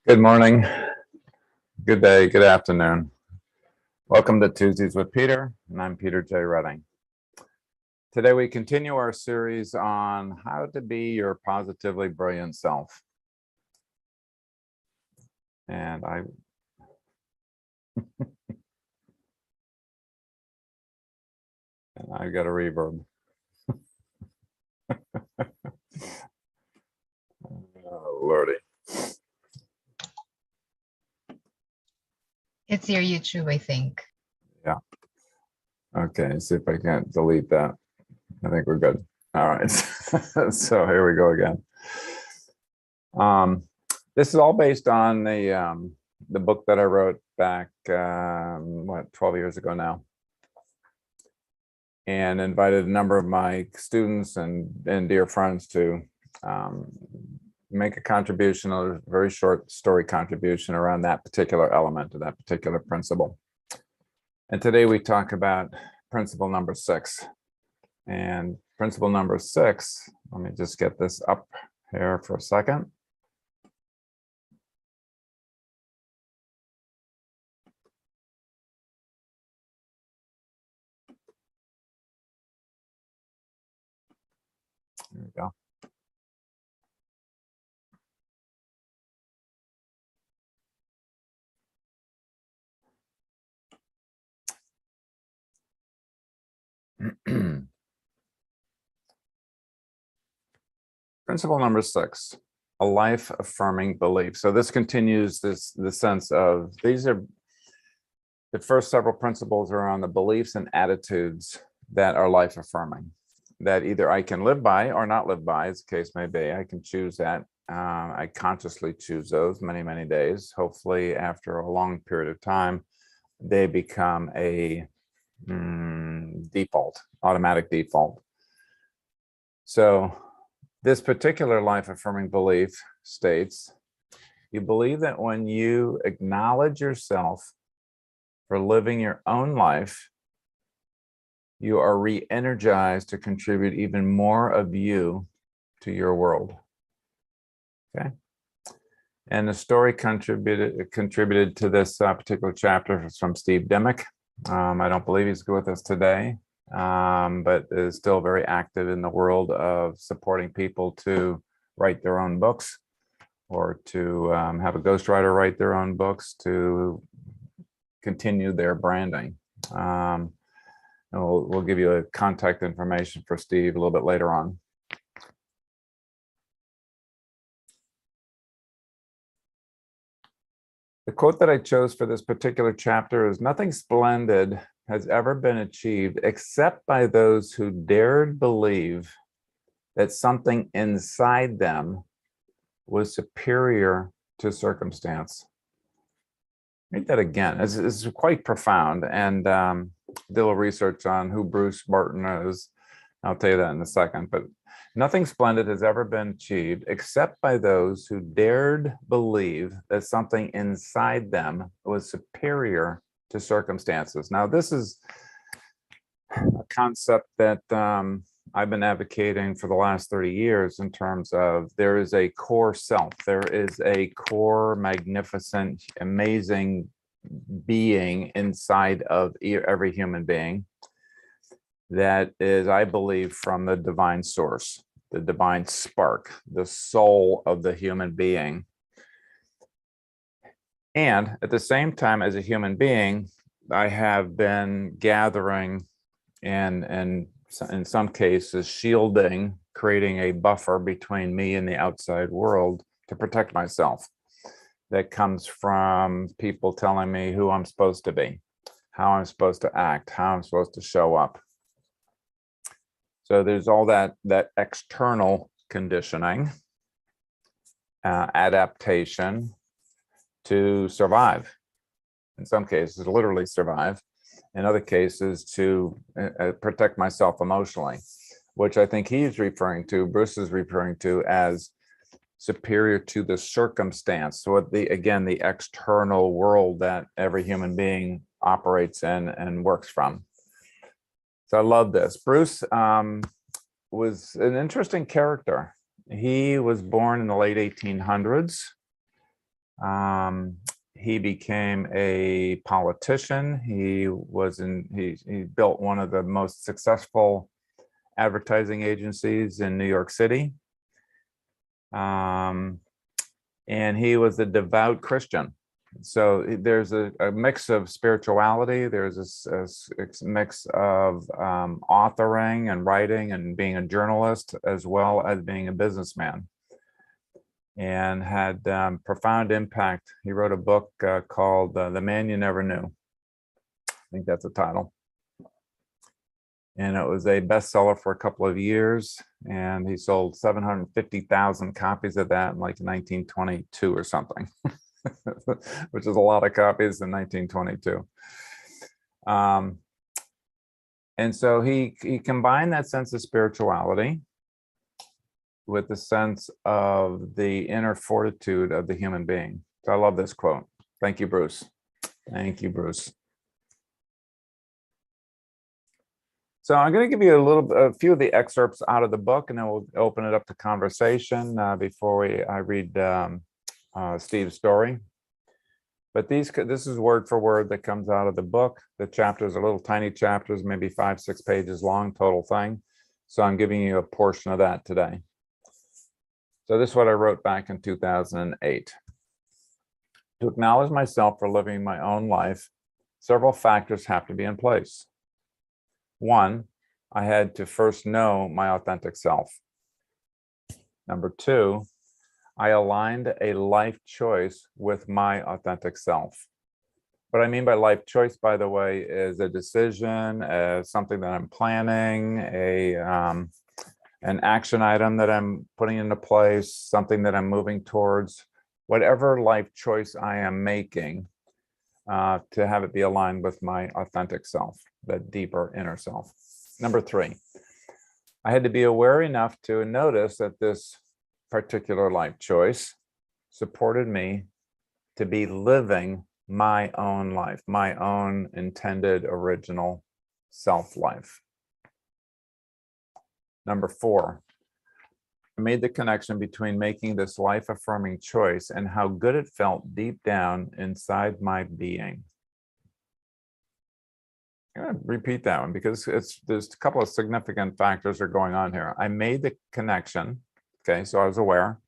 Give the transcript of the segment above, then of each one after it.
Good morning, good day, good afternoon. Welcome to Tuesdays with Peter, and I'm Peter J. Redding. Today we continue our series on how to be your positively brilliant self. And I got a reverb. Oh, Lordy. It's your YouTube, I think. Yeah. Okay, see if I can't delete that. I think we're good. All right. So here we go again. This is all based on the book that I wrote back, 12 years ago now, and invited a number of my students and dear friends to make a contribution, a very short story contribution around that particular element, or that particular principle. And today we talk about principle number 6. And principle number 6, let me just get this up here for a second. There we go. Principle number 6, a life-affirming belief. So this continues the sense of, these are the first several principles are on the beliefs and attitudes that are life-affirming, that either I can live by or not live by, as the case may be. I can choose that. I consciously choose those many, many days. Hopefully, after a long period of time, they become a default, automatic default. So this particular life-affirming belief states, you believe that when you acknowledge yourself for living your own life, you are re-energized to contribute even more of you to your world. Okay. And the story contributed to this particular chapter from Steve Dimick. I don't believe he's with us today, but is still very active in the world of supporting people to write their own books, or to have a ghostwriter write their own books to continue their branding. And we'll give you a contact information for Steve a little bit later on. The quote that I chose for this particular chapter is, nothing splendid has ever been achieved except by those who dared believe that something inside them was superior to circumstance. Read that again. It's quite profound, and did a little research on who Bruce Martin is. I'll tell you that in a second, but nothing splendid has ever been achieved except by those who dared believe that something inside them was superior to circumstances. Now, this is a concept that I've been advocating for the last 30 years in terms of, there is a core self. There is a core, magnificent, amazing being inside of every human being that is, I believe, from the divine source, the divine spark, the soul of the human being. And at the same time, as a human being, I have been gathering and in some cases shielding, creating a buffer between me and the outside world to protect myself. That comes from people telling me who I'm supposed to be, how I'm supposed to act, how I'm supposed to show up. So there's all that external conditioning, adaptation to survive. In some cases, literally survive. In other cases, to protect myself emotionally, which I think he's referring to, Bruce is referring to, as superior to the circumstance. So again, the external world that every human being operates in and works from. So I love this. Bruce was an interesting character. He was born in the late 1800s. He became a politician. He built one of the most successful advertising agencies in New York City. And he was a devout Christian. So there's a mix of spirituality. There's a mix of authoring and writing and being a journalist, as well as being a businessman, and had profound impact. He wrote a book called The Man You Never Knew. I think that's the title. And it was a bestseller for a couple of years. And he sold 750,000 copies of that in like 1922 or something, which is a lot of copies in 1922. And so he combined that sense of spirituality with the sense of the inner fortitude of the human being. So I love this quote. Thank you, Bruce. Thank you, Bruce. So I'm going to give you a few of the excerpts out of the book, and then we'll open it up to conversation before I read Steve's story. But this is word for word that comes out of the book. The chapters are little tiny chapters, maybe 5-6 pages long, total thing. So I'm giving you a portion of that today. So this is what I wrote back in 2008. To acknowledge myself for living my own life, several factors have to be in place. One, I had to first know my authentic self. Number two, I aligned a life choice with my authentic self. What I mean by life choice, by the way, is a decision, something that I'm planning, an action item that I'm putting into place, something that I'm moving towards, whatever life choice I am making, to have it be aligned with my authentic self, that deeper inner self. Number three, I had to be aware enough to notice that this particular life choice supported me to be living my own life, my own intended original self life. Number four, I made the connection between making this life-affirming choice and how good it felt deep down inside my being. I'm going to repeat that one because there's a couple of significant factors that are going on here. I made the connection, okay, so I was aware,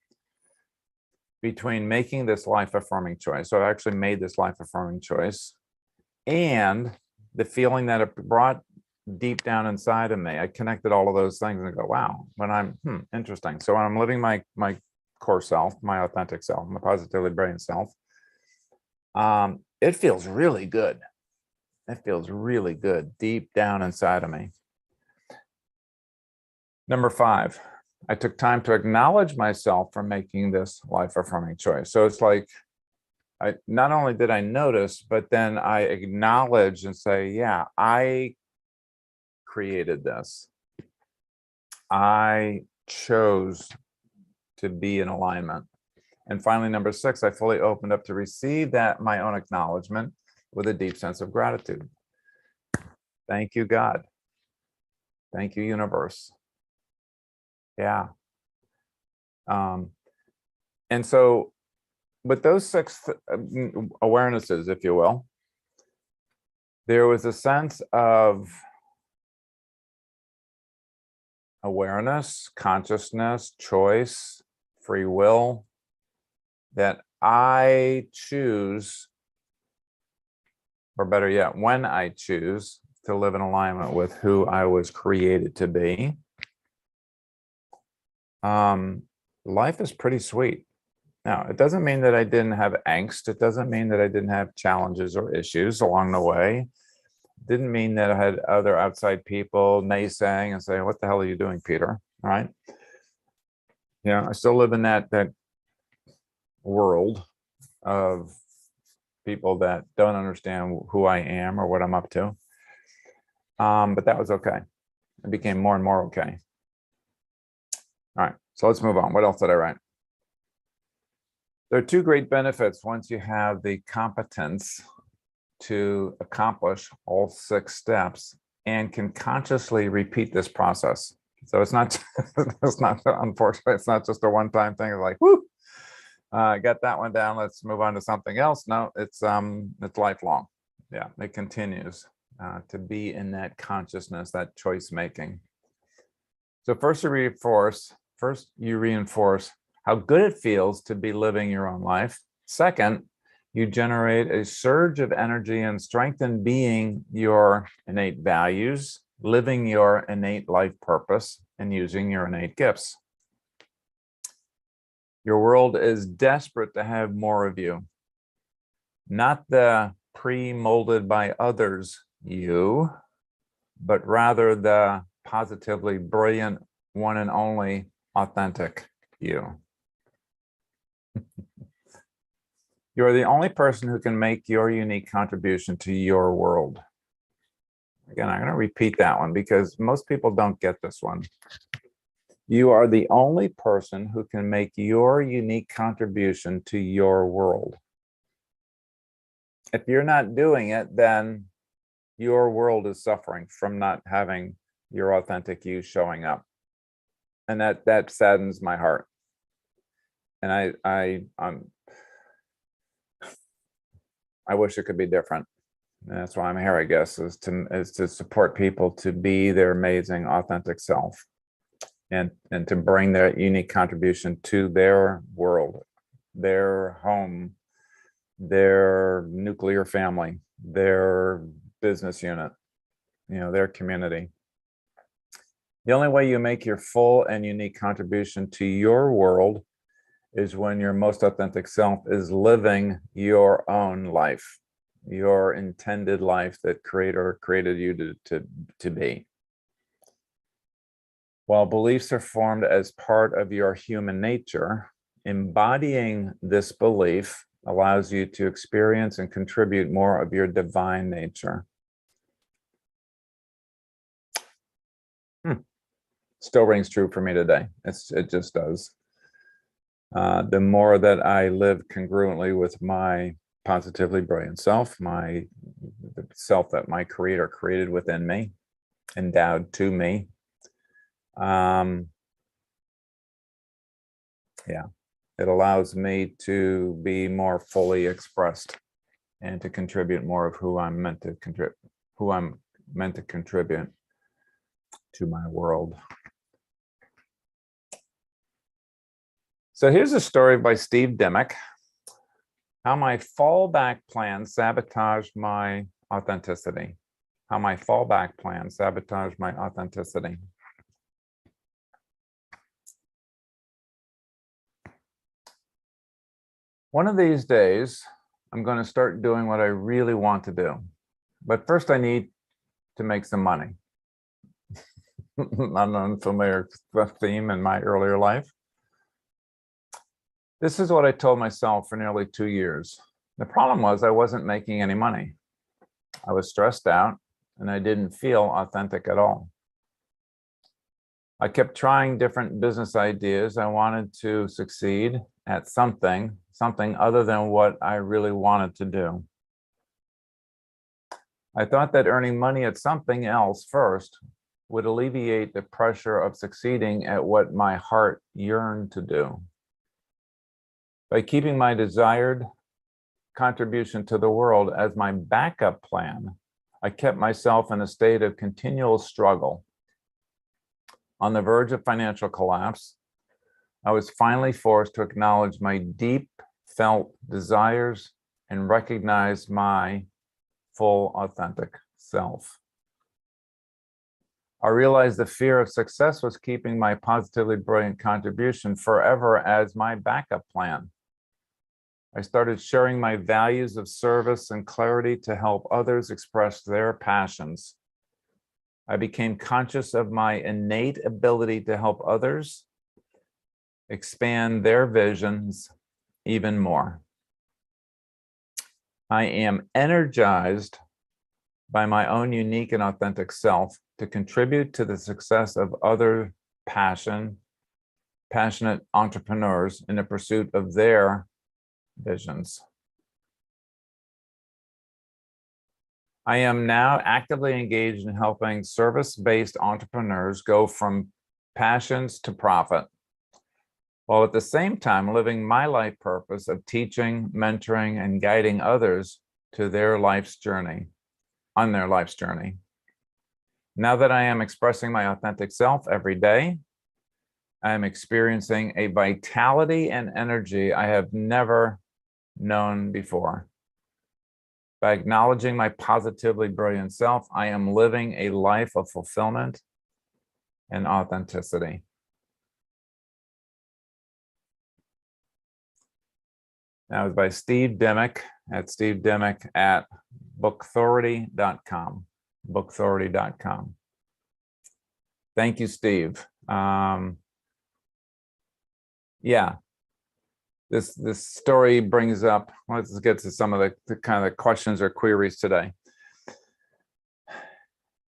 between making this life-affirming choice. So I actually made this life-affirming choice and the feeling that it brought deep down inside of me. I connected all of those things and go, wow, when I'm, interesting. So when I'm living my core self, my authentic self, my positively brilliant self, it feels really good. It feels really good deep down inside of me. Number five, I took time to acknowledge myself for making this life-affirming choice. So it's like, not only did I notice, but then I acknowledge and say, yeah, I created this. I chose to be in alignment. And finally, number six, I fully opened up to receive that, my own acknowledgement, with a deep sense of gratitude. Thank you, God. Thank you, universe. Yeah. And so with those six awarenesses, if you will, there was a sense of awareness, consciousness, choice, free will, that I choose, or better yet, when I choose to live in alignment with who I was created to be, life is pretty sweet. Now, it doesn't mean that I didn't have angst. It doesn't mean that I didn't have challenges or issues along the way. It didn't mean that I had other outside people naysaying and saying, what the hell are you doing, Peter? All right. Yeah, I still live in that world of people that don't understand who I am or what I'm up to. But that was okay. It became more and more okay. All right, so let's move on. What else did I write? There are two great benefits once you have the competence to accomplish all 6 steps and can consciously repeat this process. So it's not, unfortunately, it's not just a one-time thing. It's like, whoo, Got that one down. Let's move on to something else. No, it's lifelong. Yeah, it continues to be in that consciousness, that choice making. So first you reinforce how good it feels to be living your own life. Second, you generate a surge of energy and strength in being your innate values, living your innate life purpose, and using your innate gifts. Your world is desperate to have more of you, not the pre-molded by others you, but rather the positively brilliant, one and only authentic you. You're the only person who can make your unique contribution to your world. Again, I'm going to repeat that one because most people don't get this one. You are the only person who can make your unique contribution to your world. If you're not doing it, then your world is suffering from not having your authentic you showing up. And that saddens my heart. And I wish it could be different. And that's why I'm here, I guess, is to support people to be their amazing, authentic self, and to bring their unique contribution to their world, their home, their nuclear family, their business unit, their community. The only way you make your full and unique contribution to your world is when your most authentic self is living your own life, your intended life that Creator created you to be. While beliefs are formed as part of your human nature, embodying this belief allows you to experience and contribute more of your divine nature. Still rings true for me today. It just does. The more that I live congruently with my positively brilliant self, the self that my Creator created within me, endowed to me, yeah, it allows me to be more fully expressed and to contribute more of who I'm meant to contribute to my world. So here's a story by Steve Dimick, how my fallback plan sabotaged my authenticity. How my fallback plan sabotaged my authenticity. One of these days, I'm going to start doing what I really want to do. But first I need to make some money. An unfamiliar theme in my earlier life. This is what I told myself for nearly 2 years. The problem was I wasn't making any money. I was stressed out and I didn't feel authentic at all. I kept trying different business ideas. I wanted to succeed at something other than what I really wanted to do. I thought that earning money at something else first would alleviate the pressure of succeeding at what my heart yearned to do. By keeping my desired contribution to the world as my backup plan, I kept myself in a state of continual struggle. On the verge of financial collapse, I was finally forced to acknowledge my deep felt desires and recognize my full authentic self. I realized the fear of success was keeping my positively brilliant contribution forever as my backup plan. I started sharing my values of service and clarity to help others express their passions. I became conscious of my innate ability to help others expand their visions even more. I am energized by my own unique and authentic self to contribute to the success of other passionate entrepreneurs in the pursuit of their visions. I am now actively engaged in helping service-based entrepreneurs go from passions to profit, while at the same time living my life purpose of teaching, mentoring, and guiding others to their life's journey, on their life's journey. Now that I am expressing my authentic self every day, I am experiencing a vitality and energy I have never known before. By acknowledging my positively brilliant self, I am living a life of fulfillment and authenticity. That was by Steve Dimick at bookthority.com. Bookthority.com. Thank you, Steve. Yeah, this story brings up, let's get to some of the kind of questions or queries today.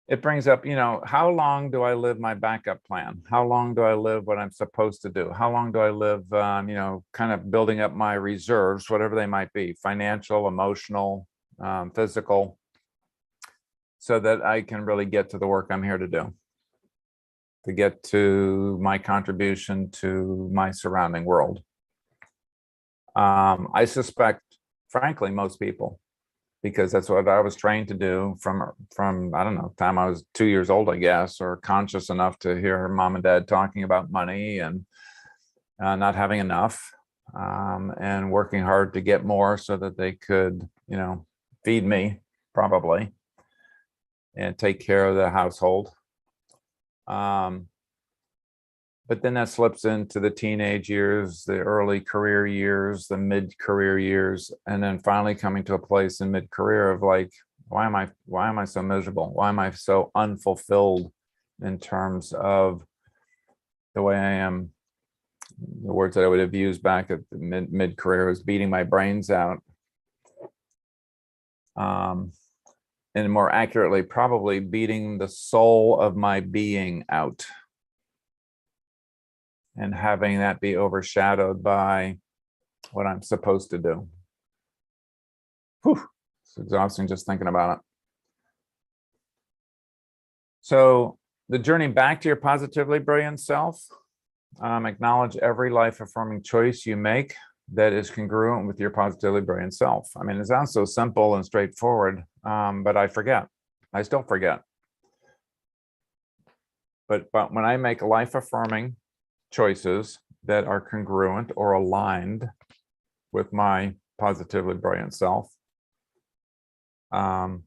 It brings up, how long do I live my backup plan? How long do I live what I'm supposed to do? How long do I live, kind of building up my reserves, whatever they might be, financial, emotional, physical, so that I can really get to the work I'm here to do, to get to my contribution to my surrounding world. I suspect, frankly, most people, because that's what I was trained to do from I don't know, time I was 2 years old, I guess, or conscious enough to hear her mom and dad talking about money and not having enough, and working hard to get more so that they could, feed me, probably, and take care of the household. But then that slips into the teenage years, the early career years, the mid-career years, and then finally coming to a place in mid-career of like, why am I so miserable? Why am I so unfulfilled in terms of the way I am? The words that I would have used back at the mid-career was beating my brains out. And more accurately, probably beating the soul of my being out, and having that be overshadowed by what I'm supposed to do. Whew, it's exhausting just thinking about it. So the journey back to your positively brilliant self, acknowledge every life-affirming choice you make that is congruent with your positively brilliant self. I mean, it sounds so simple and straightforward, but I forget. I still forget. But when I make life-affirming choices that are congruent or aligned with my positively brilliant self, I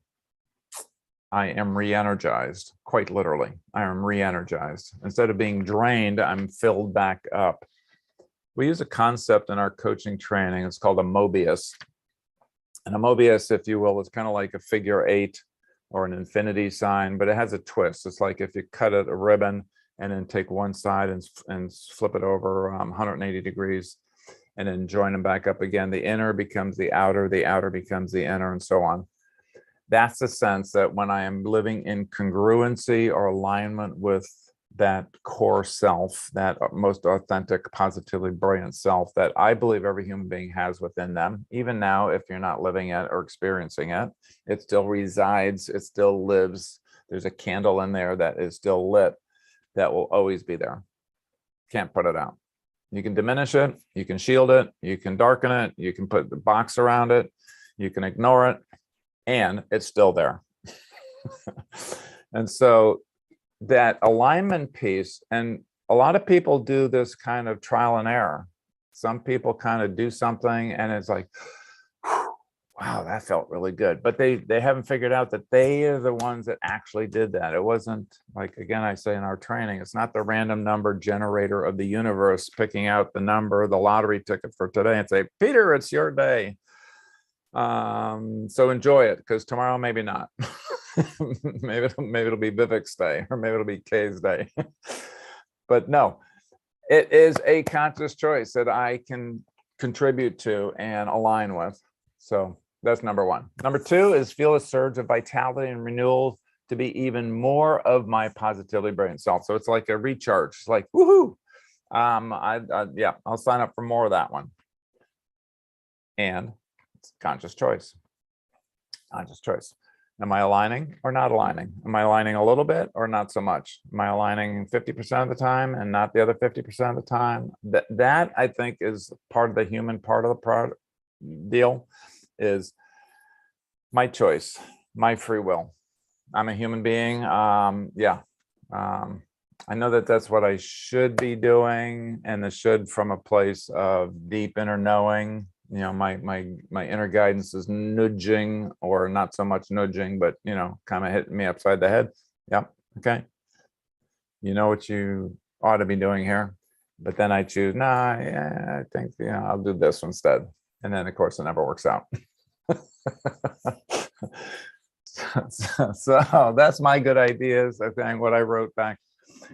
am re-energized, quite literally. I am re-energized. Instead of being drained, I'm filled back up. We use a concept in our coaching training. It's called a Mobius. And a Mobius, if you will, is kind of like a figure 8 or an infinity sign, but it has a twist. It's like if you cut a ribbon and then take one side and flip it over 180 degrees and then join them back up again. The inner becomes the outer becomes the inner, and so on. That's the sense that when I am living in congruency or alignment with that core self, that most authentic, positively brilliant self that I believe every human being has within them, even now, if you're not living it or experiencing it, it still resides, it still lives. There's a candle in there that is still lit, that will always be there. Can't put it out. You can diminish it, you can shield it, you can darken it, you can put the box around it, you can ignore it, and it's still there. And so that alignment piece, and a lot of people do this kind of trial and error. Some people kind of do something and it's like, wow, that felt really good. But they haven't figured out that they are the ones that actually did that. It wasn't like, again, I say in our training, it's not the random number generator of the universe picking out the number, the lottery ticket for today and say, Peter, it's your day. So enjoy it, because tomorrow, maybe not. maybe it'll be Vivek's day, or maybe it'll be Kay's day. But no, it is a conscious choice that I can contribute to and align with. So that's number one. Number two is feel a surge of vitality and renewal to be even more of my positively brilliant self. So it's like a recharge. It's like, woohoo. Yeah, I'll sign up for more of that one. And it's conscious choice. Conscious choice. Am I aligning or not aligning? Am I aligning a little bit or not so much? Am I aligning 50% of the time and not the other 50% of the time? That I think is part of the human part of the deal, is my choice, my free will. I'm a human being. Yeah. I know that that's what I should be doing, and the should from a place of deep inner knowing. You know, my inner guidance is nudging, or not so much nudging, but kind of hitting me upside the head. Yep. Okay. You know what you ought to be doing here. But then I choose, nah, yeah, I think, I'll do this instead. And then of course it never works out. So that's my good ideas. I think what I wrote back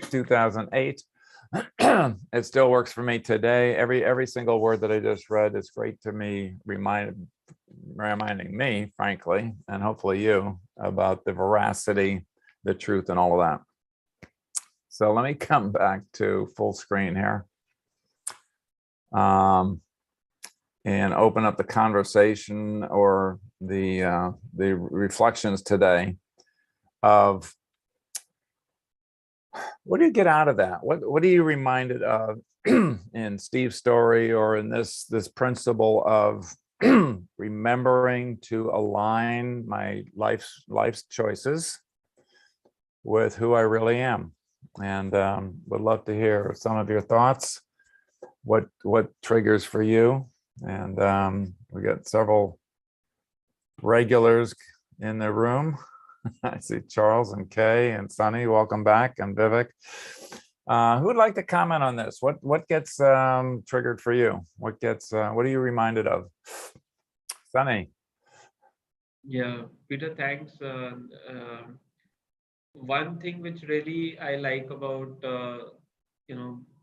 2008. It still works for me today. Every single word that I just read is great to me, reminding me, frankly, and hopefully you, about the veracity, the truth, and all of that. So let me come back to full screen here. And open up the conversation, or the reflections today of, what do you get out of that? What are you reminded of in Steve's story, or in this principle of remembering to align my life's choices with who I really am? And would love to hear some of your thoughts. What triggers for you? And we got several regulars in the room. I see Charles and Kay and Sunny. Welcome back, and Vivek. Who would like to comment on this? What gets triggered for you? What are you reminded of? Sunny. Yeah, Peter, thanks. One thing which really I like about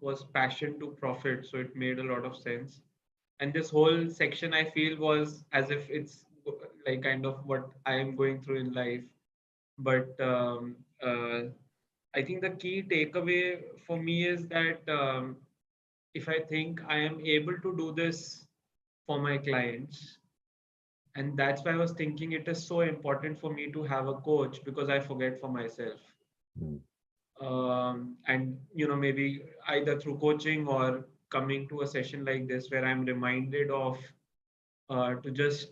was passion to profit. So it made a lot of sense. And this whole section I feel was as if it's like kind of what I am going through in life. But I think the key takeaway for me is that if I think I am able to do this for my clients, and that's why I was thinking it is so important for me to have a coach, because I forget for myself. Mm. And maybe either through coaching or coming to a session like this where I'm reminded of to just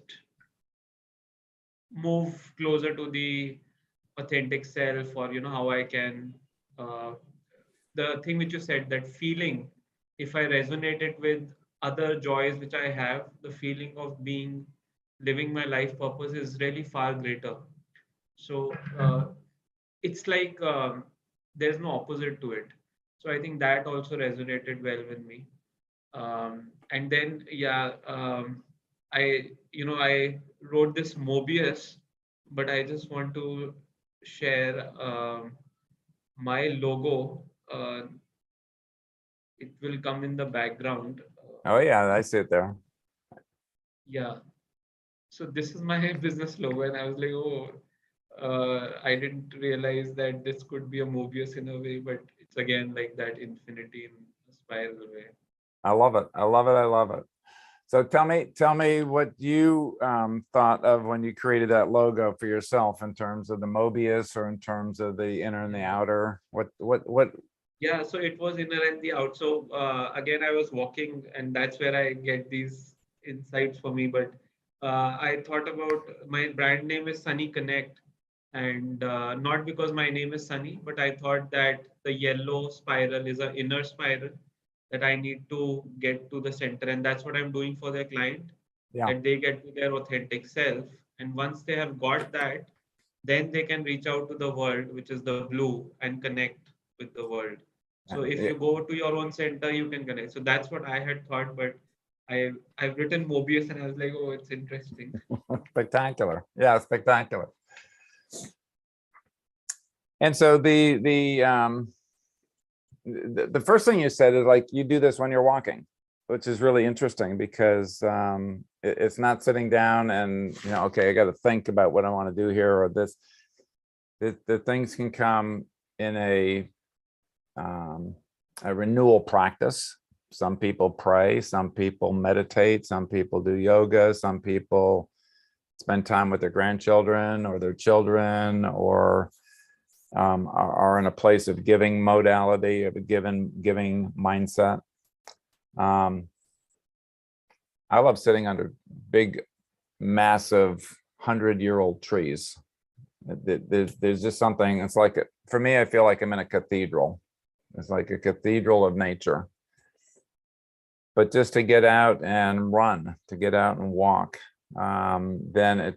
move closer to the authentic self, or how I can uh, the thing which you said, that feeling, if I resonate it with other joys which I have, the feeling of being living my life purpose is really far greater. So it's like there's no opposite to it. So I think that also resonated well with me. And then yeah, I wrote this Mobius, but I just want to share my logo. It will come in the background. Oh yeah, I see it there. Yeah. So this is my business logo, and I was like, oh, I didn't realize that this could be a Mobius in a way, but it's again like that infinity in a spiral way. I love it. I love it. I love it. So tell me what you thought of when you created that logo for yourself, in terms of the Mobius, or in terms of the inner and the Yeah. outer. What? Yeah, so it was inner and the out. So again, I was walking, and that's where I get these insights for me. But I thought about, my brand name is Sunny Connect, and not because my name is Sunny, but I thought that the yellow spiral is an inner spiral that I need to get to the center, and that's what I'm doing for their client, Yeah. that they get to their authentic self, and once they have got that, then they can reach out to the world, which is the blue, and connect with the world. So if Yeah. you go to your own center, you can connect. So that's what I had thought, but I've written Mobius, and I was like, oh, it's interesting. Spectacular. Yeah, spectacular. And so the first thing you said is, like, you do this when you're walking, which is really interesting, because it's not sitting down and, okay, I got to think about what I want to do here, or this. The things can come in a renewal practice. Some people pray, some people meditate, some people do yoga, some people spend time with their grandchildren or their children, or are in a place of giving modality, of a giving mindset. I love sitting under big, massive 100-year-old trees. There's just something, it's like, for me, I feel like I'm in a cathedral. It's like a cathedral of nature. But just to get out and run, to get out and walk, then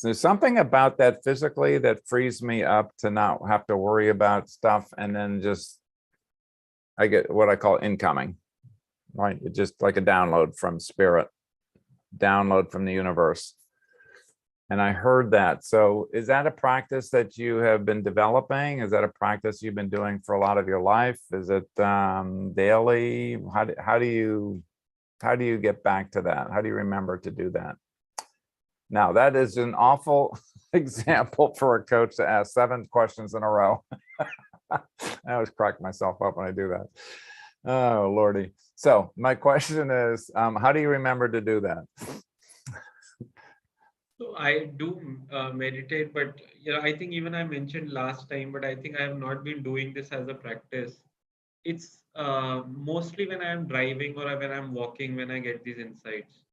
there's something about that physically that frees me up to not have to worry about stuff. And then just, I get what I call incoming, right? It's just like a download from spirit, download from the universe. And I heard that. So is that a practice that you have been developing? Is that a practice you've been doing for a lot of your life? Is it daily? How do you get back to that? How do you remember to do that? Now, that is an awful example for a coach to ask 7 questions in a row. I always crack myself up when I do that. Oh, Lordy. So my question is, how do you remember to do that? So I do meditate, but I think even I mentioned last time, but I think I have not been doing this as a practice. It's mostly when I'm driving or when I'm walking, when I get these insights.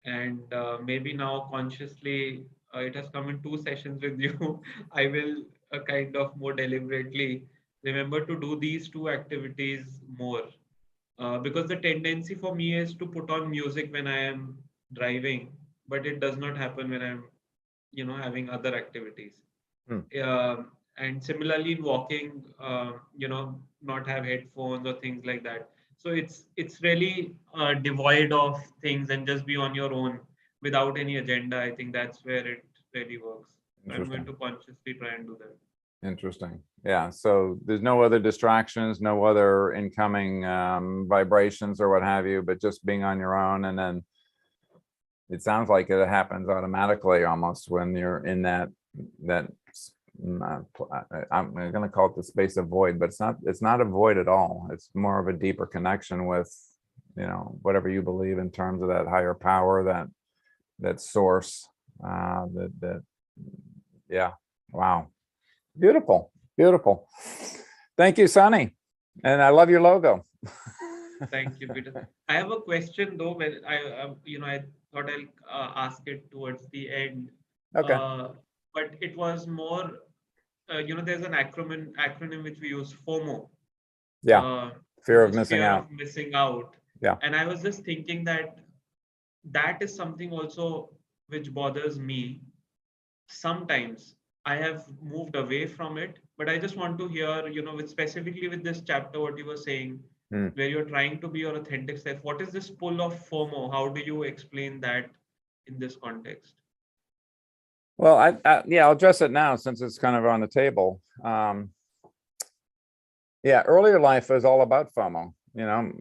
And maybe now consciously, it has come in 2 sessions with you. I will kind of more deliberately remember to do these 2 activities more. Because the tendency for me is to put on music when I am driving, but it does not happen when I'm, having other activities. Hmm. And similarly in walking, not have headphones or things like that. So it's really devoid of things and just be on your own without any agenda. I think that's where it really works. So I'm going to consciously try and do that. Interesting. Yeah. So there's no other distractions, no other incoming vibrations or what have you, but just being on your own. And then it sounds like it happens automatically almost when you're in that I'm going to call it the space of void, but it's not a void at all. It's more of a deeper connection with, whatever you believe in terms of that higher power, that source, yeah. Wow. Beautiful. Beautiful. Thank you, Sunny. And I love your logo. Thank you, Peter. I have a question though, when I thought I'll ask it towards the end. Okay. But it was more, there's an acronym which we use, FOMO. Yeah. Fear of This missing fear out. of missing out. Yeah. And I was just thinking that is something also which bothers me. Sometimes I have moved away from it, but I just want to hear, specifically with this chapter, what you were saying, where you're trying to be your authentic self. What is this pull of FOMO? How do you explain that in this context? Well, I'll address it now since it's kind of on the table. Yeah, earlier life was all about FOMO.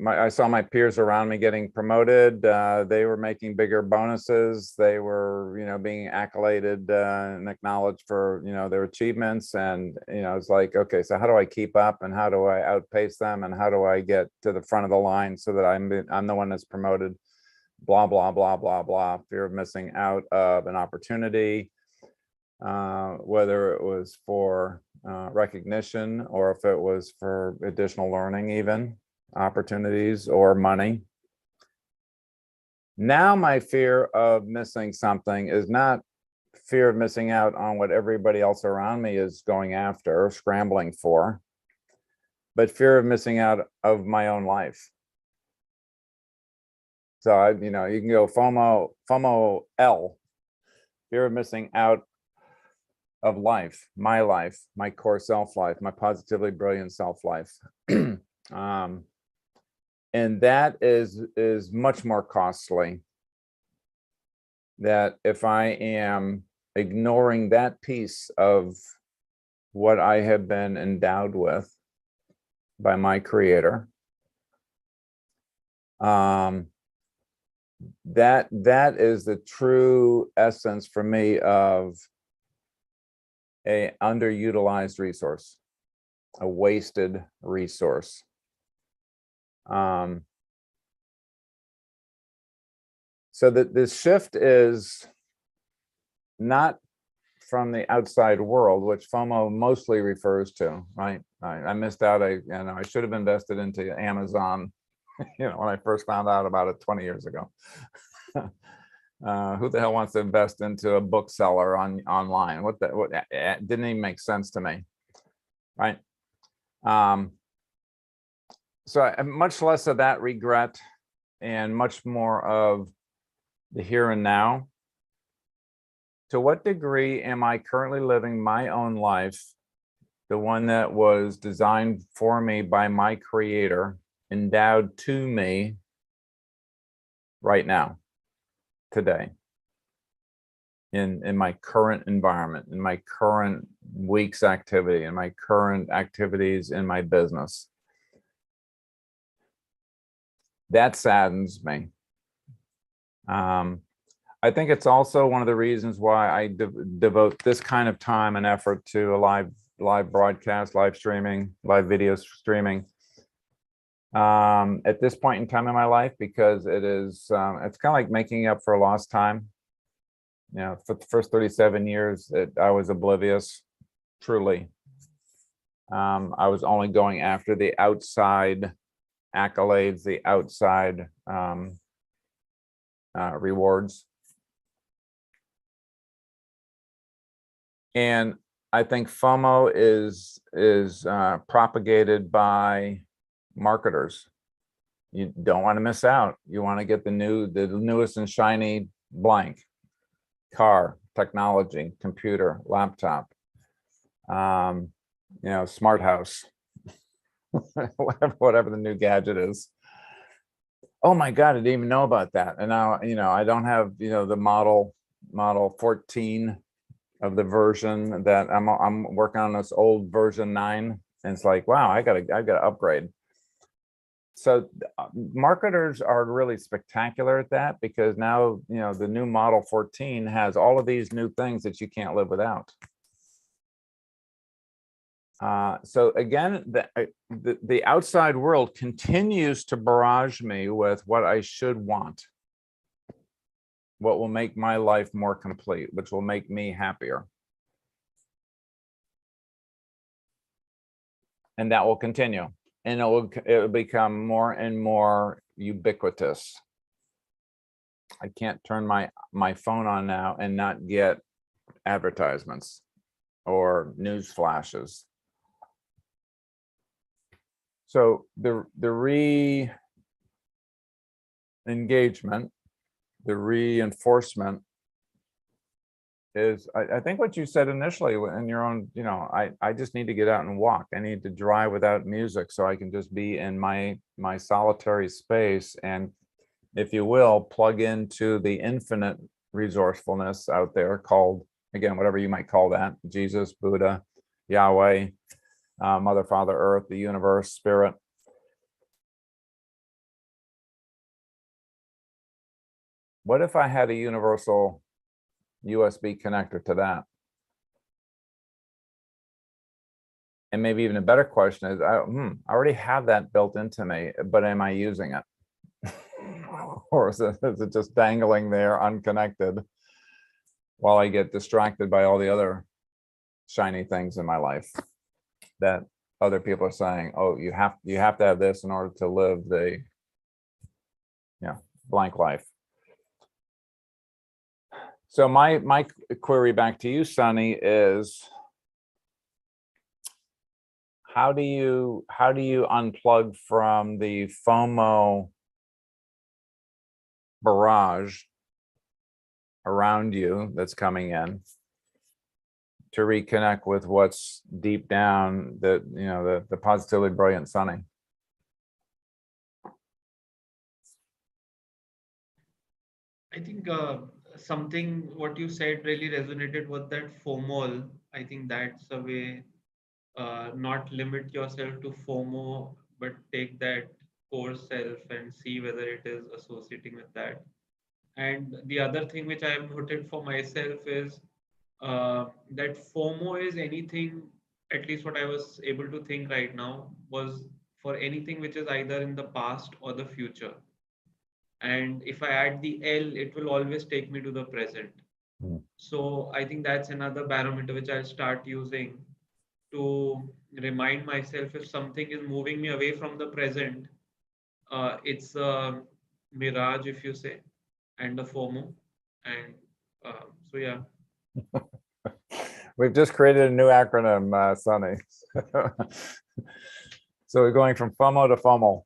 I saw my peers around me getting promoted. They were making bigger bonuses. They were, being accoladed and acknowledged for, their achievements. And, it's like, okay, so how do I keep up and how do I outpace them and how do I get to the front of the line so that I'm the one that's promoted? Blah, blah, blah, blah, blah. Fear of missing out of an opportunity, whether it was for recognition or if it was for additional learning, even opportunities or money. Now my fear of missing something is not fear of missing out on what everybody else around me is going after or scrambling for, but fear of missing out of my own life. So you can go FOMO L, fear of missing out of life, my core self life, my positively brilliant self life. And that is much more costly. That if I am ignoring that piece of what I have been endowed with by my creator, that is the true essence for me of a underutilized resource, a wasted resource. So that the shift is not from the outside world, which FOMO mostly refers to, right? I missed out. I should have invested into Amazon, when I first found out about it 20 years ago. Who the hell wants to invest into a bookseller online? What didn't even make sense to me, right? So much less of that regret and much more of the here and now. To what degree am I currently living my own life, the one that was designed for me by my creator, endowed to me right now, today, in my current environment, in my current week's activity, in my current activities in my business? That saddens me. I think it's also one of the reasons why I devote this kind of time and effort to a live broadcast, live streaming, live video streaming at this point in time in my life, because it's kind of like making up for lost time. For the first 37 years, I was oblivious, truly. I was only going after the outside accolades, the outside rewards. And I think FOMO is propagated by marketers. You don't want to miss out. You want to get the newest and shiny blank car, technology, computer, laptop, smart house, whatever the new gadget is. Oh my God, I didn't even know about that. And now, I don't have, the model 14 of the version that I'm working on, this old version 9. And it's like, wow, I gotta upgrade. So marketers are really spectacular at that, because now, the new model 14 has all of these new things that you can't live without. So again, the outside world continues to barrage me with what I should want, what will make my life more complete, which will make me happier. And that will continue, and it will become more and more ubiquitous. I can't turn my phone on now and not get advertisements or news flashes. So the re-engagement, the reinforcement is, I think what you said initially in your own, I just need to get out and walk. I need to drive without music so I can just be in my solitary space, and, if you will, plug into the infinite resourcefulness out there called, again, whatever you might call that, Jesus, Buddha, Yahweh, Mother, Father, Earth, the universe, spirit. What if I had a universal USB connector to that? And maybe even a better question is, I already have that built into me, but am I using it? Or is it just dangling there unconnected while I get distracted by all the other shiny things in my life that other people are saying, oh, you have to have this in order to live the blank life. So my query back to you, Sunny, is how do you unplug from the FOMO barrage around you that's coming in to reconnect with what's deep down, the positively brilliant Sunny? I think something what you said really resonated with that FOMO. I think that's a way, not limit yourself to FOMO, but take that core self and see whether it is associating with that. And the other thing which I have noted for myself is that FOMO is anything, at least what I was able to think right now, was for anything which is either in the past or the future. And if I add the L, it will always take me to the present. Mm. So I think that's another barometer which I'll start using to remind myself if something is moving me away from the present. It's a mirage, if you say, and a FOMO. And so, yeah. We've just created a new acronym, Sonny. So we're going from FOMO to FOMO,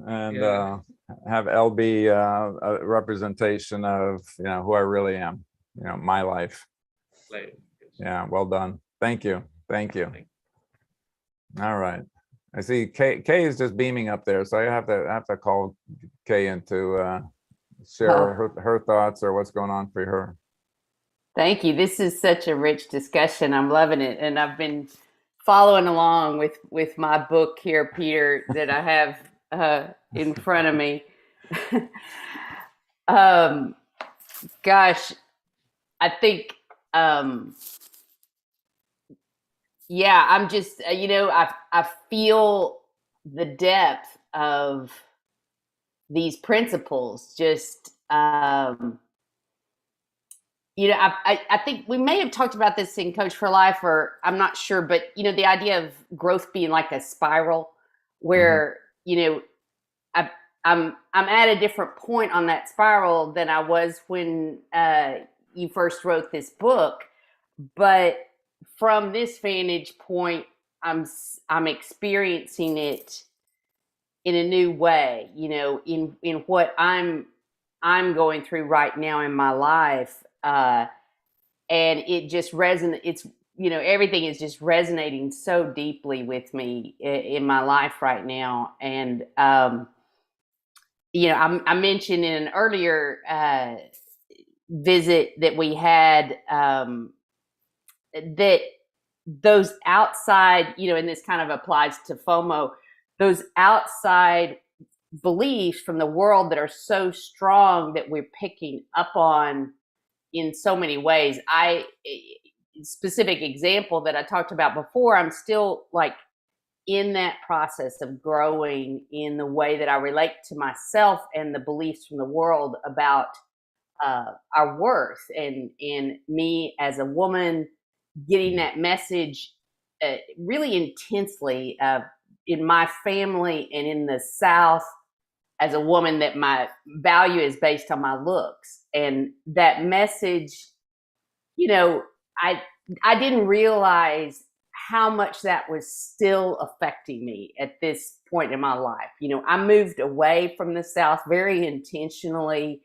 and Yeah. have LB a representation of who I really am, my life. Like, yes. Yeah, well done. Thank you. Thank you. Thank All right. I see Kay is just beaming up there, so I have to call Kay in to share her thoughts or what's going on for her. Thank you. This is such a rich discussion. I'm loving it, and I've been following along with my book here, Peter, that I have in front of me. Gosh, I think, yeah, I'm just, I feel the depth of these principles. Just, I think we may have talked about this in Coach for Life, or I'm not sure, but the idea of growth being like a spiral, where I, I'm at a different point on that spiral than I was when you first wrote this book, but from this vantage point, I'm experiencing it in a new way. In what I'm going through right now in my life, and it just resonates. It's everything is just resonating so deeply with me in my life right now, and I mentioned in an earlier visit that we had that those outside, and this kind of applies to FOMO, those outside beliefs from the world that are so strong that we're picking up on in so many ways. Specific example that I talked about before, I'm still like in that process of growing in the way that I relate to myself and the beliefs from the world about our worth, and me as a woman getting that message really intensely in my family and in the South as a woman, that my value is based on my looks. And that message, I didn't realize how much that was still affecting me at this point in my life. I moved away from the South very intentionally,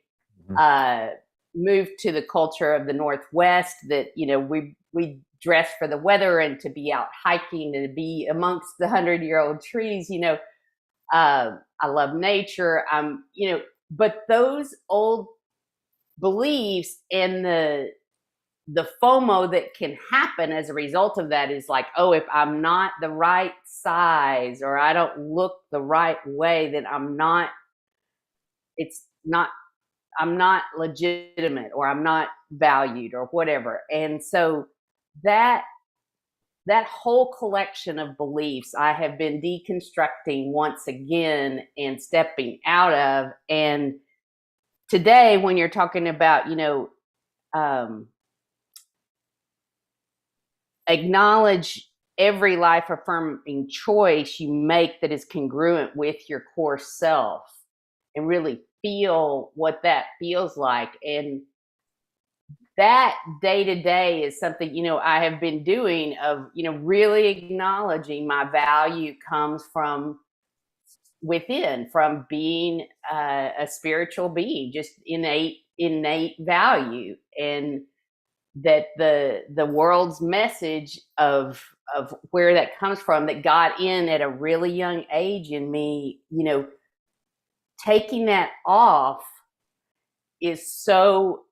moved to the culture of the Northwest, that, we dress for the weather and to be out hiking and to be amongst the 100-year-old trees. I love nature. But those old beliefs and the FOMO that can happen as a result of that is like, oh, if I'm not the right size, or I don't look the right way, then I'm not legitimate, or I'm not valued, or whatever. And so that whole collection of beliefs I have been deconstructing once again and stepping out of. And today, when you're talking about, acknowledge every life affirming choice you make that is congruent with your core self, and really feel what that feels like. And that day to day is something, I have been doing, of, really acknowledging my value comes from within, from being a spiritual being, just innate value. And that the world's message of where that comes from, that got in at a really young age in me, taking that off is so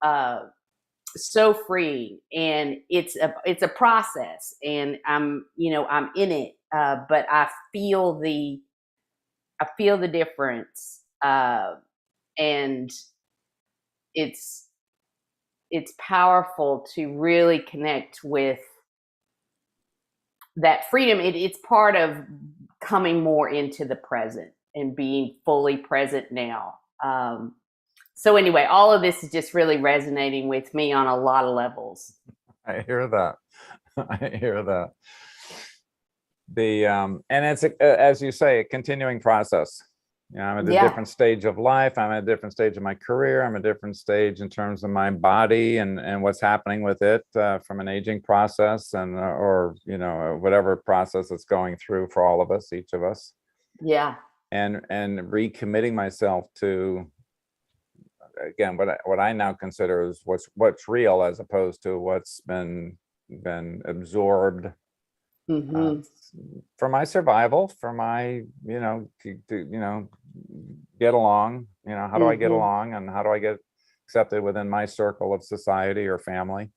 freeing. And it's a process, and I'm in it, but I feel the difference, and it's powerful to really connect with that freedom. It's part of coming more into the present and being fully present now. So anyway, all of this is just really resonating with me on a lot of levels. I hear that. I hear that. And it's as you say, a continuing process. You know, I'm at a different stage of life. I'm at a different stage of my career. I'm at a different stage in terms of my body and what's happening with it from an aging process or you know, whatever process it's going through for all of us, each of us. Yeah. And recommitting myself to, again, what I now consider is what's real, as opposed to what's been absorbed for my survival, for my, you know, to get along. You know, how do I get along, and how do I get accepted within my circle of society or family?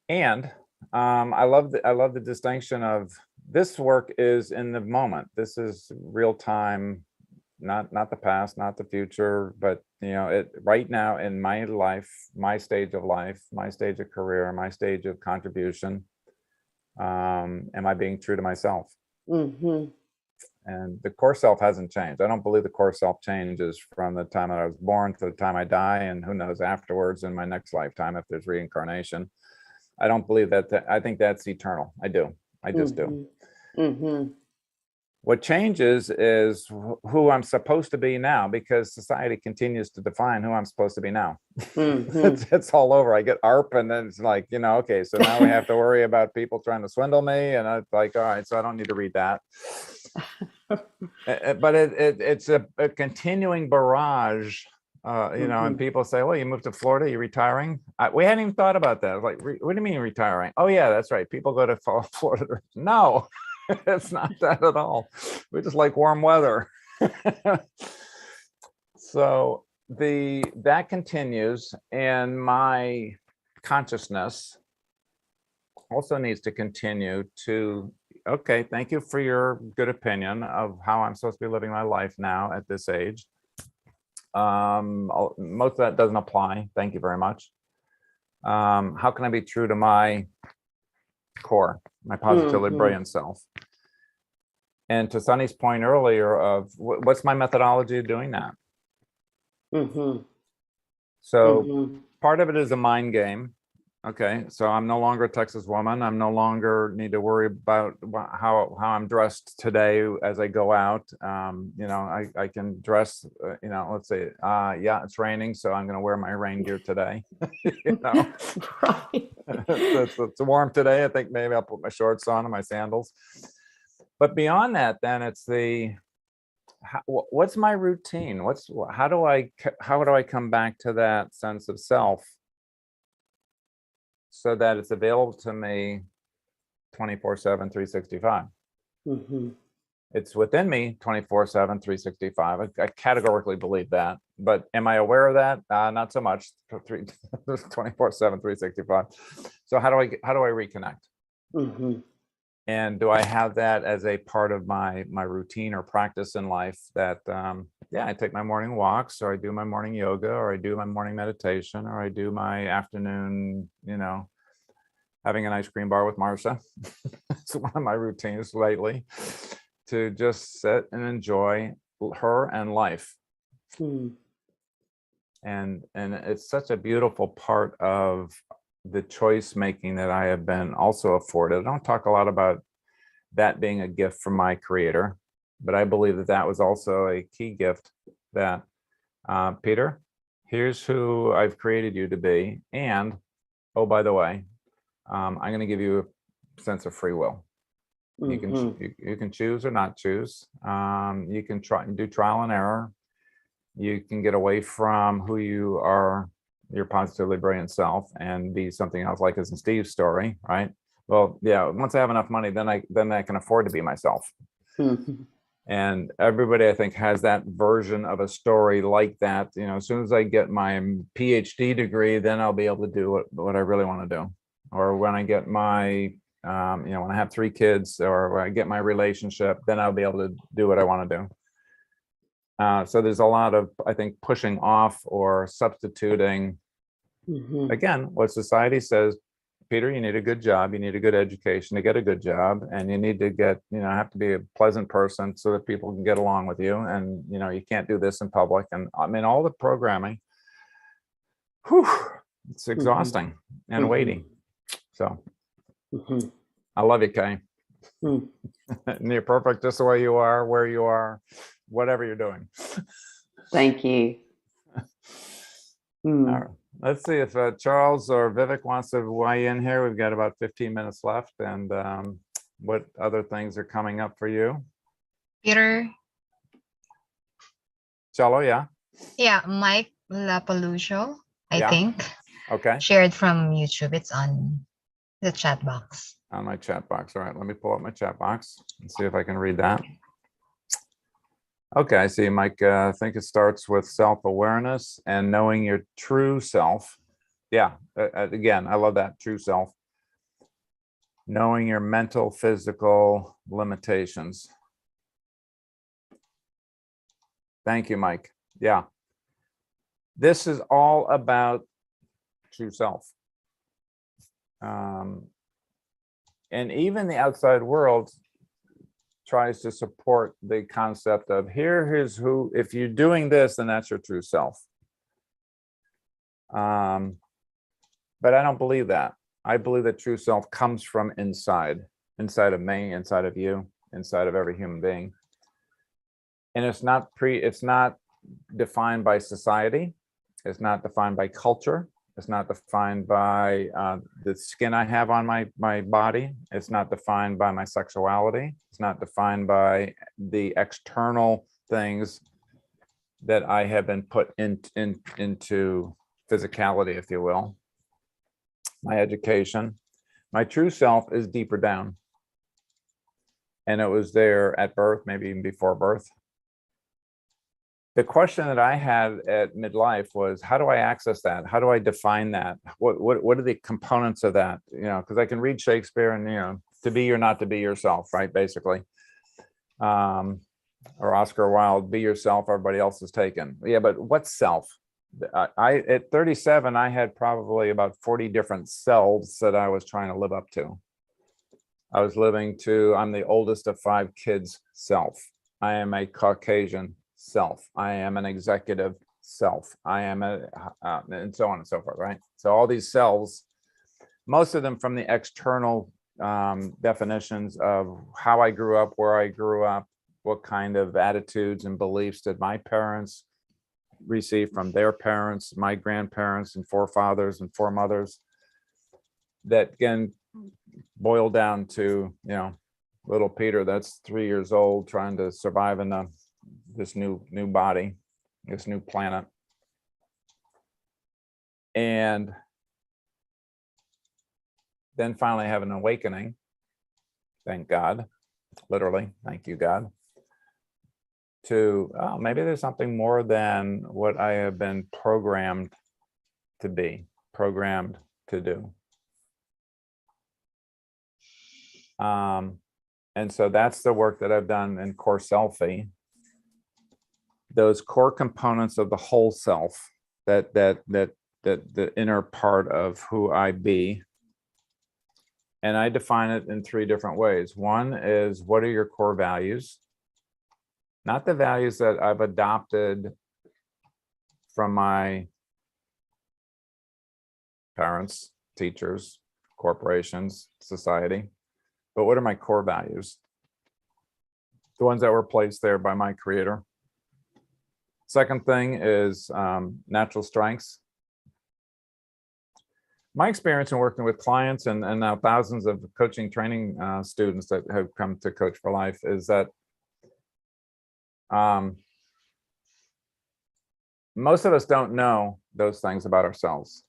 And I love the distinction of this work is in the moment. This is real time, not the past, not the future, but you know, it right now in my life, my stage of life, my stage of career, my stage of contribution. Am I being true to myself? And the core self hasn't changed. I don't believe the core self changes from the time that I was born to the time I die, and who knows afterwards in my next lifetime if there's reincarnation. I don't believe that. I think that's eternal. I do. I just do. What changes is who I'm supposed to be now, because society continues to define who I'm supposed to be now. It's all over. I get ARP, and then it's like, you know, okay, so now we have to worry about people trying to swindle me, and it's like, all right, so I don't need to read that. But it's a continuing barrage. You know, and people say, well, you moved to Florida, you're retiring. We hadn't even thought about that. I was like, what do you mean retiring? Oh yeah, that's right. People go to Florida. No, it's not that at all. We just like warm weather. So that continues, and my consciousness also needs to continue to, okay, thank you for your good opinion of how I'm supposed to be living my life now at this age. Most of that doesn't apply. Thank you very much. How can I be true to my core, my positively brilliant self? And to Sunny's point earlier of what's my methodology of doing that? So part of it is a mind game. Okay, so I'm no longer a Texas woman. I'm no longer need to worry about how I'm dressed today as I go out. You know, I can dress, you know, let's say, yeah, it's raining, so I'm going to wear my rain gear today. You know, it's warm today. I think maybe I'll put my shorts on and my sandals. But beyond that, then it's what's my routine? How do I come back to that sense of self, so that it's available to me 24/7, 365. It's within me 24/7, 365. I categorically believe that. But am I aware of that? Not so much. 24/7, 365. So how do I reconnect? And do I have that as a part of my routine or practice in life, that yeah, I take my morning walks, or I do my morning yoga, or I do my morning meditation, or I do my afternoon, you know, having an ice cream bar with Marcia. It's one of my routines lately, to just sit and enjoy her and life. And it's such a beautiful part of the choice making that I have been also afforded. I don't talk a lot about that being a gift from my creator, but I believe that was also a key gift, that Peter, here's who I've created you to be. And oh, by the way, I'm going to give you a sense of free will. You can choose or not choose. You can try and do trial and error. You can get away from who you are, your positively brilliant self, and be something else, like as in Steve's story, right? Well, yeah, once I have enough money, then I can afford to be myself. And everybody, I think, has that version of a story like that. You know, as soon as I get my PhD degree, then I'll be able to do what I really want to do. Or when I get my, you know, when I have 3 kids, or when I get my relationship, then I'll be able to do what I want to do. So there's a lot of, I think, pushing off or substituting, again, what society says Peter, you need a good job, you need a good education to get a good job, and you need to get, have to be a pleasant person so that people can get along with you, and you can't do this in public, and I mean all the programming. Whew, it's exhausting and weighty. So I love you, Kay. And you're perfect just the way you are, where you are, whatever you're doing. Thank you. All right. Let's see if Charles or Vivek wants to weigh in here. We've got about 15 minutes left. And what other things are coming up for you? Peter, Cello, yeah. yeah, Mike Lapalucio, I Yeah. think, Okay. shared from YouTube. It's on the chat box. On my chat box. All right. Let me pull up my chat box and see if I can read that. Okay, I see, Mike. I think it starts with self-awareness and knowing your true self. Yeah, again, I love that, true self. Knowing your mental, physical limitations. Thank you, Mike. Yeah. This is all about true self. And even the outside world tries to support the concept of here's who, if you're doing this, then that's your true self. But I don't believe that. I believe that true self comes from inside of me, inside of you, inside of every human being. And it's not defined by society. It's not defined by culture. It's not defined by the skin I have on my body. It's not defined by my sexuality. It's not defined by the external things that I have been put into physicality, if you will. My education. My true self is deeper down. And it was there at birth, maybe even before birth. The question that I had at midlife was, how do I access that? How do I define that? What are the components of that? Because I can read Shakespeare and, to be or not to be yourself, right? Basically. Or Oscar Wilde, be yourself, everybody else is taken. Yeah, but what's self? At 37, I had probably about 40 different selves that I was trying to live up to. I was living to, I'm the oldest of 5 kids self. I am a Caucasian self. I am an executive self. I am and so on and so forth, right? So all these selves, most of them from the external definitions of how I grew up, where I grew up, what kind of attitudes and beliefs did my parents receive from their parents, my grandparents and forefathers and foremothers, that again boil down to, little Peter that's 3 years old trying to survive in this new body, this new planet. And then finally have an awakening. Thank God, literally, thank you, God. To, oh, maybe there's something more than what I have been programmed to be, programmed to do. And so that's the work that I've done in CoreSELFtech. Those core components of the whole self, that the inner part of who I be. And I define it in 3 different ways. One is, what are your core values? Not the values that I've adopted from my parents, teachers, corporations, society, but what are my core values? The ones that were placed there by my creator. Second thing is natural strengths. My experience in working with clients and now thousands of coaching training students that have come to Coach for Life is that most of us don't know those things about ourselves.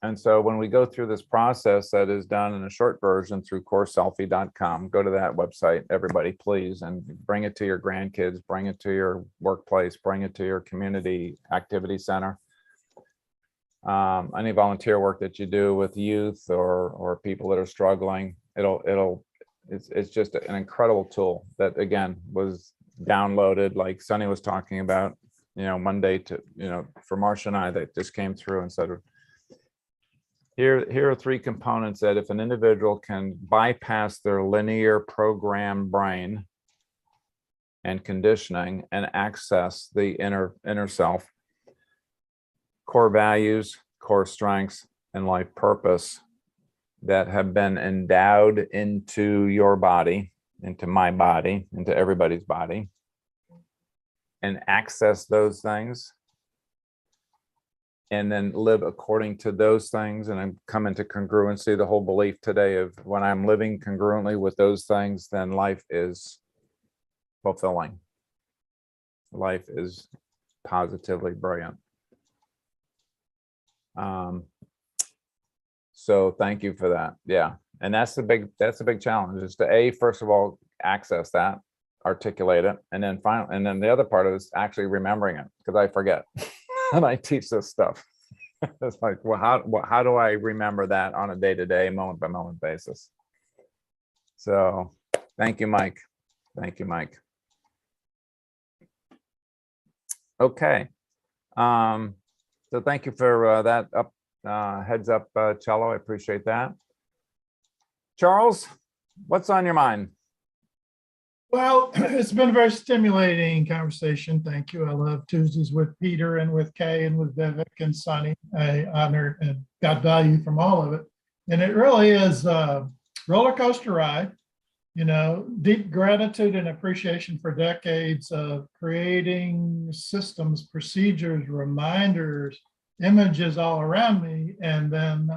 And so when we go through this process that is done in a short version through CoreSELFtech.com, go to that website, everybody, please, and bring it to your grandkids, bring it to your workplace, bring it to your community activity center. Any volunteer work that you do with youth or people that are struggling, it's just an incredible tool that, again, was downloaded, like Sunny was talking about, Monday to, for Marcia and I, that just came through and said, Here are three components that if an individual can bypass their linear programmed brain and conditioning and access the inner self, core values, core strengths, and life purpose that have been endowed into your body, into my body, into everybody's body, and access those things, and then live according to those things, and then come into congruency, the whole belief today of when I'm living congruently with those things, then life is fulfilling. Life is positively brilliant. So thank you for that. Yeah. And that's the big challenge, is to first of all, access that, articulate it, and then finally, and then the other part is actually remembering it, because I forget. And I teach this stuff. It's like, well, how do I remember that on a day-to-day, moment-by-moment basis? So thank you, Mike. Thank you, Mike. Okay. So thank you for that heads up, Cello. I appreciate that. Charles, what's on your mind? Well, it's been a very stimulating conversation. Thank you. I love Tuesdays with Peter and with Kay and with Vivek and Sonny. I honor and got value from all of it. And it really is a roller coaster ride, you know, deep gratitude and appreciation for decades of creating systems, procedures, reminders, images all around me, and then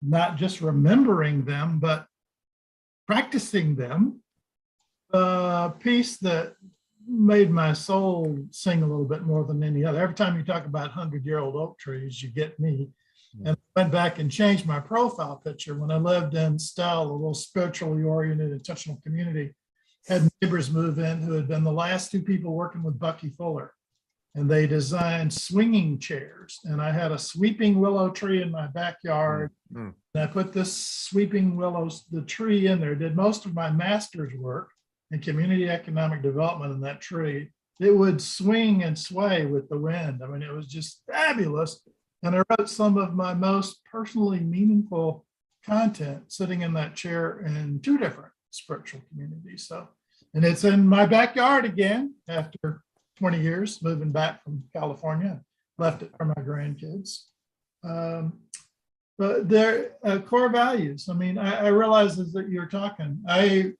not just remembering them, but practicing them. A piece that made my soul sing a little bit more than any other. Every time you talk about 100-year-old oak trees, you get me. And I went back and changed my profile picture. When I lived in Stell, a little spiritually oriented intentional community, had neighbors move in who had been the last two people working with Bucky Fuller. And they designed swinging chairs. And I had a sweeping willow tree in my backyard. And I put this sweeping the tree in there, did most of my master's work in community economic development in that tree. It would swing and sway with the wind. I mean, it was just fabulous. And I wrote some of my most personally meaningful content sitting in that chair in two different spiritual communities. So, and it's in my backyard again after 20 years moving back from California. Left it for my grandkids. But they're core values. I mean, I realize as that you're talking, I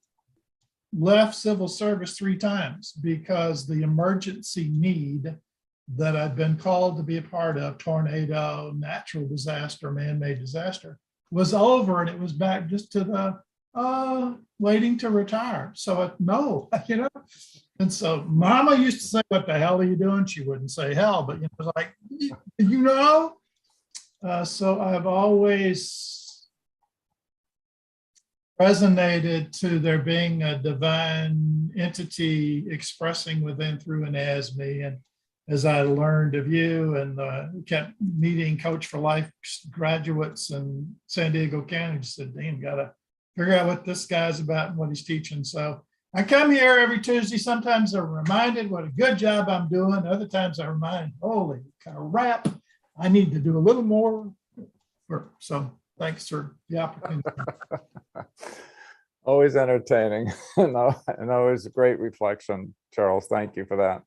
left civil service 3 times because the emergency need that I've been called to be a part of, tornado, natural disaster, man-made disaster, was over, and it was back just to the waiting to retire. So no, you know. And so Mama used to say, "What the hell are you doing?" She wouldn't say hell, but you know, like, you know. So I've always resonated to there being a divine entity expressing within, through, and as me. And as I learned of you and kept meeting Coach for Life graduates in San Diego County, just said, "Damn, gotta figure out what this guy's about and what he's teaching." So I come here every Tuesday. Sometimes I'm reminded what a good job I'm doing. Other times I'm reminded, holy crap, I need to do a little more work. So thanks for the opportunity. Always entertaining and always a great reflection, Charles. Thank you for that.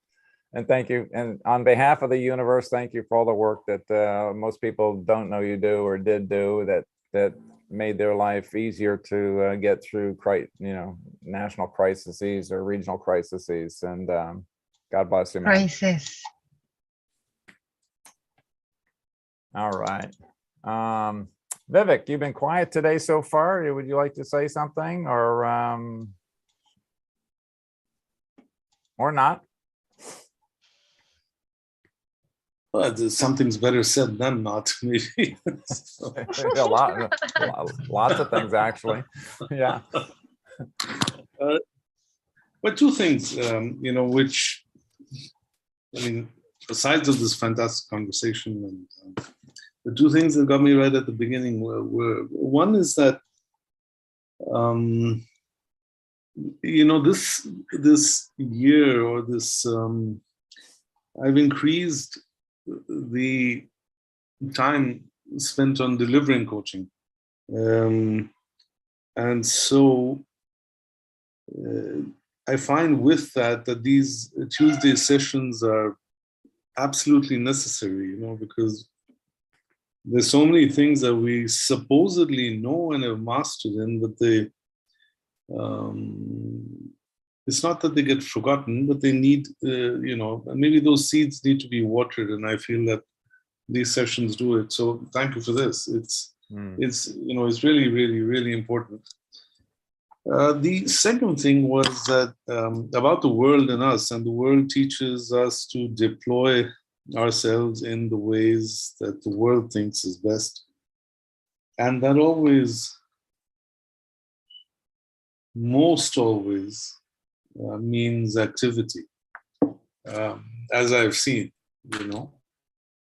And thank you. And on behalf of the universe, thank you for all the work that most people don't know you do or did do that made their life easier to get through, national crises or regional crises. And God bless you, man. Crisis. All right. Vivek, you've been quiet today so far. Would you like to say something or not? Well, something's better said than not, maybe. So. Lots of things, actually. Yeah. But two things, which, I mean, besides of this fantastic conversation, and the two things that got me right at the beginning were one is that, this year or this, I've increased the time spent on delivering coaching. And so I find with that these Tuesday sessions are absolutely necessary, because there's so many things that we supposedly know and have mastered in, but it's not that they get forgotten, but they need, maybe those seeds need to be watered, and I feel that these sessions do it. So thank you for this. It's really, really, really important. The second thing was that about the world and us, and the world teaches us to deploy ourselves in the ways that the world thinks is best. And that always, most always, means activity. As I've seen,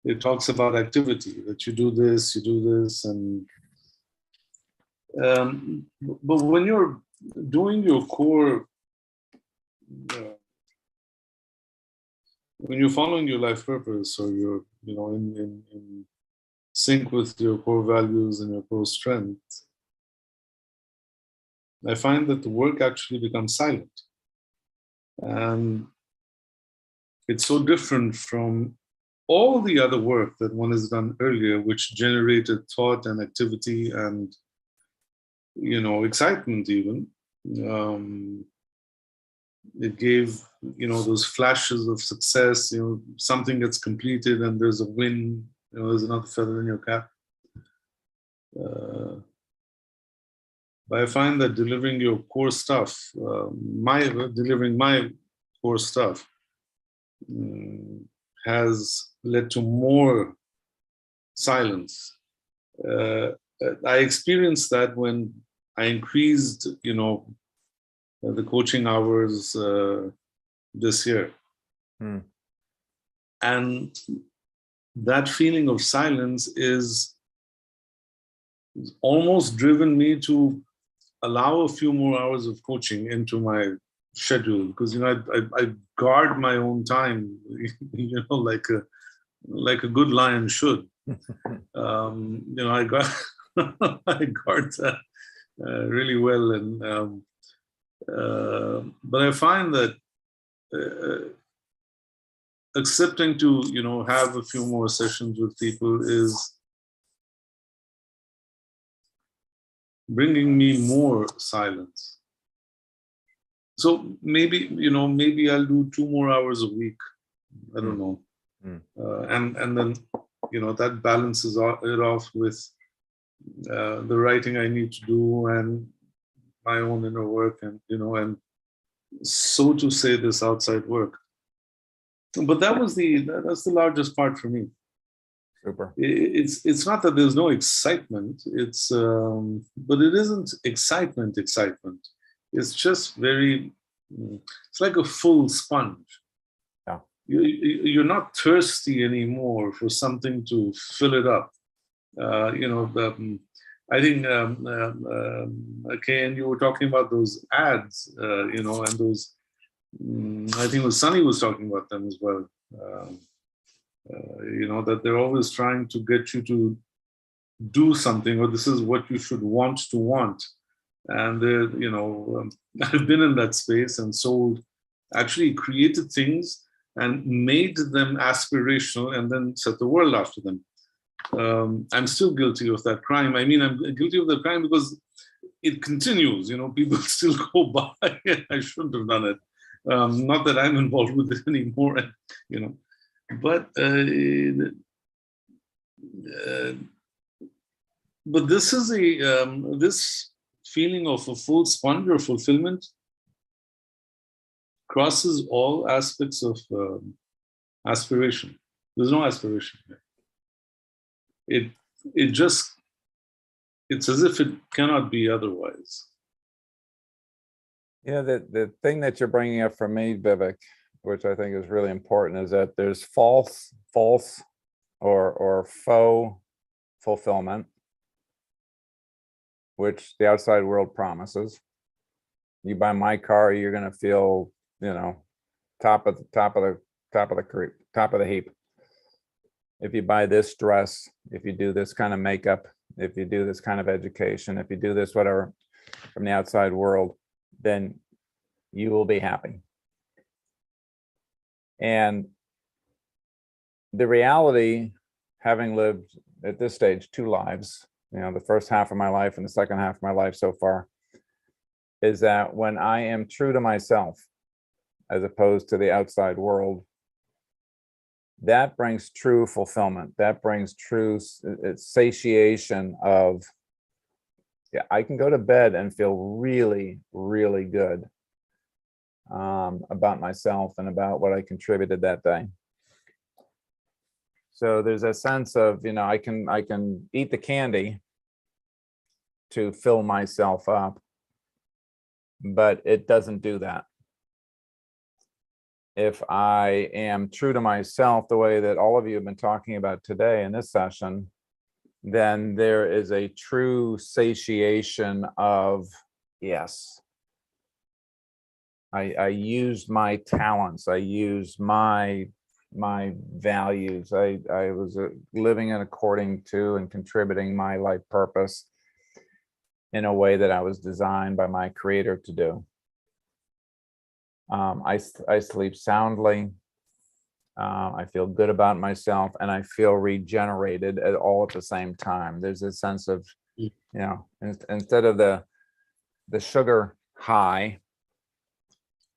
it talks about activity, that you do this, and but when you're doing your core, when you're following your life purpose, or you're in sync with your core values and your core strength, I find that the work actually becomes silent. And it's so different from all the other work that one has done earlier, which generated thought and activity and, excitement even. It gave, those flashes of success, something gets completed and there's a win, there's another feather in your cap. But I find that delivering your core stuff, delivering my core stuff, has led to more silence. I experienced that when I increased, the coaching hours this year. And that feeling of silence is almost driven me to allow a few more hours of coaching into my schedule, because I guard my own time, like a good lion should. I guard I guard that really well, and but I find that accepting to have a few more sessions with people is bringing me more silence. So maybe I'll do 2 more hours a week. I don't know, and then that balances it off with the writing I need to do and my own inner work, and and so to say, this outside work. But that's the largest part for me. Super. It's not that there's no excitement. It's but it isn't excitement. It's just very. It's like a full sponge. Yeah. You're not thirsty anymore for something to fill it up. I think Kay, and you were talking about those ads, and those. I think Sunny was talking about them as well. That they're always trying to get you to do something, or this is what you should want to want. And I've been in that space and sold, actually created things and made them aspirational, and then set the world after them. I'm still guilty of that crime. I mean, I'm guilty of that crime because it continues. People still go by. I shouldn't have done it. Not that I'm involved with it anymore. But this is this feeling of a full sponge or fulfillment crosses all aspects of aspiration. There's no aspiration here. It's as if it cannot be otherwise. The thing that you're bringing up for me, Vivek, which I think is really important, is that there's false or faux fulfillment, which the outside world promises. You buy my car, you're going to feel, top of the heap. if you buy this dress, if you do this kind of makeup, if you do this kind of education, if you do this, whatever, from the outside world, then you will be happy. And the reality, having lived at this stage 2 lives, you know, the first half of my life and the second half of my life so far, is that when I am true to myself, as opposed to the outside world, that brings true fulfillment. That brings true satiation of, yeah, I can go to bed and feel really, really good about myself and about what I contributed that day. So there's a sense of, you know, I can eat the candy to fill myself up, but it doesn't do that. If I am true to myself, the way that all of you have been talking about today in this session, then there is a true satiation of, yes, I used my talents, I used my values, I was living in according to and contributing my life purpose in a way that I was designed by my creator to do. I sleep soundly. I feel good about myself, and I feel regenerated all at the same time. There's a sense of, you know, instead of the sugar high,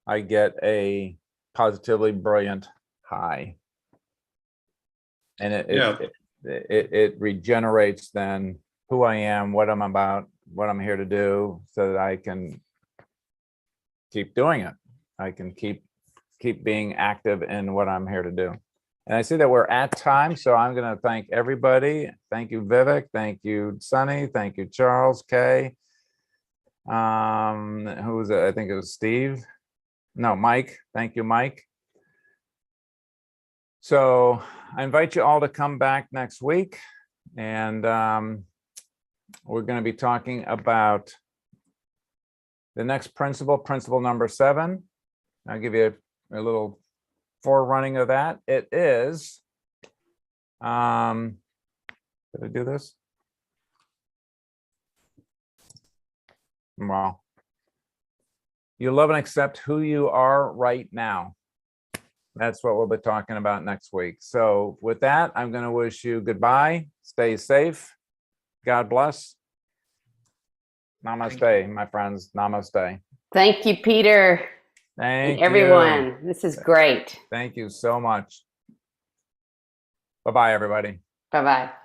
I get a positively brilliant high, and it regenerates then who I am, what I'm about, what I'm here to do, so that I can keep doing it. I can keep being active in what I'm here to do. And I see that we're at time, so I'm going to thank everybody. Thank you, Vivek. Thank you, Sunny. Thank you, Charles, Kay. Who was it? I think it was Steve. No, Mike. Thank you, Mike. So I invite you all to come back next week, and we're going to be talking about the next principle number 7. I'll give you a little forerunning of that. It is, did I do this? Well, you love and accept who you are right now. That's what we'll be talking about next week. So with that, I'm going to wish you goodbye. Stay safe. God bless. Namaste, my friends. Namaste. Thank you, Peter. Thank And everyone. you. This is great. Thank you so much. Bye-bye, everybody. Bye-bye.